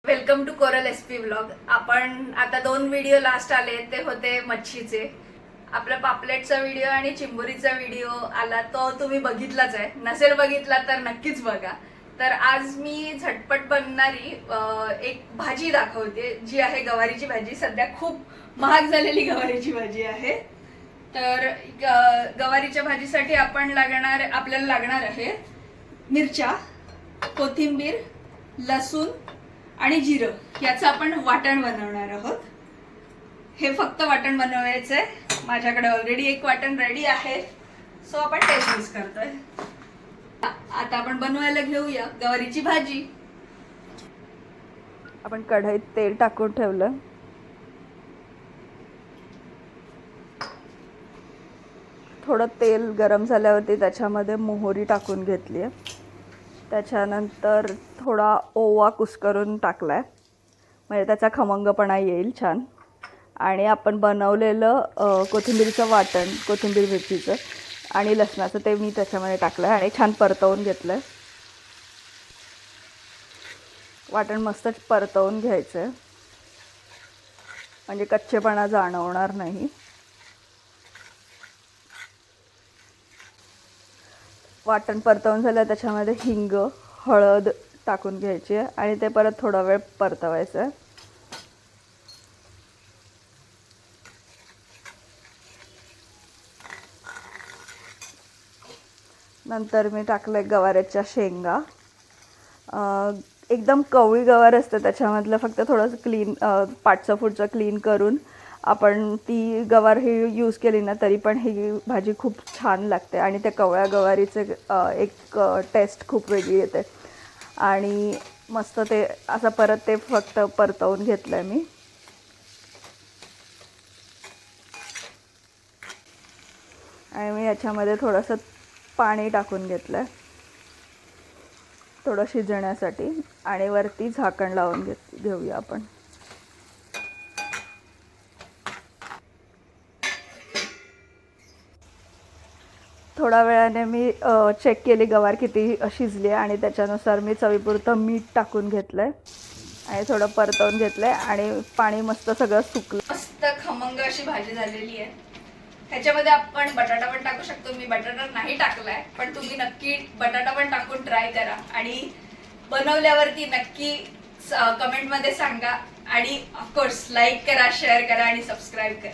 Welcome to coral SP vlog. आपण आता 2 video last आले ते होते मच्छीचे। आपला पापलेटचा व्हिडिओ आणि चिंबोरीचा व्हिडिओ आला तो तुम्ही बघितलाच आहे, नसेल बघितला तर नक्कीच बघा। तर आज मी झटपट बनणारी एक भाजी दाखवते, जी आहे गवारीची भाजी। सध्या खूप महाग झालेली गवारीची भाजी आहे। तर गवारीच्या भाजीसाठी आपल्याला लागणार आहे मिरच्या, कोथिंबीर, लसूण आणि जिरं याचं आपण वाटण बनवणार आहोत। हे फक्त वाटण बनवायचंय। माझ्याकडे ऑलरेडी एक वाटण रेडी आहे, सो आपण टेस्ट यूज करतोय। आता आपण बनवायला घेऊया गवारीची भाजी। आपण कढईत तेल टाकून ठेवलं। थोडं तेल गरम झाल्यावरती त्याच्यामध्ये मोहरी टाकून घेतली आहे। त्याच्यानंतर थोडा ओवा कुस्करून टाकलाय, म्हणजे त्याचा खमंगपणा येईल छान। आणि आपण बनवलेलं कोथिंबीरचं वाटण, कोथिंबीर मिरचीचं आणि लसणाचं, ते मी त्याच्यामध्ये टाकलं आहे आणि छान परतवून घेतलं आहे। वाटण मस्त परतवून घ्यायचं आहे, म्हणजे कच्चेपणा जाणवणार नाही। वाटण परतवून झालं त्याच्यामध्ये हिंग, हळद टाकून घ्यायची आहे आणि ते परत थोडा वेळ परतवायचं आहे। नंतर मी टाकले गवारीच्या शेंगा। एकदम कवळी गवार असते, त्याच्यामधलं फक्त थोडंसं क्लीन, पाठचं पुढचं क्लीन करून आपण ती गवार ही यूज केली ना तरी पण ही भाजी खूप छान लागते। आणि त्या कवळ्या गवारीचे एक टेस्ट खूप वेगळी येते। आणि मस्त ते असं परत ते फक्त परतवून घेतलं आहे मी। आणि मी याच्यामध्ये थोडंसं पाणी टाकून घेतलं आहे थोडं शिजण्यासाठी, आणि वरती झाकण लावून घेऊया आपण। थोड्या वेळाने मी चेक केली गवार किती शिजली आहे आणि त्याच्यानुसार मी चवीपुरतं मीठ टाकून घेतलं आहे आणि थोडं परतवून घेतलं आहे आणि पाणी मस्त सगळं सुकलं। मस्त खमंग अशी भाजी झालेली आहे। ह्याच्यामध्ये आपण बटाटा पण टाकू शकतो, मी बटाटा नाही टाकलाय, पण तुम्ही नक्की बटाटा पण टाकून ट्राय करा आणि बनवल्यावरती नक्की कमेंटमध्ये सांगा। आणि ऑफकोर्स लाईक करा, शेअर करा आणि सबस्क्राईब करा।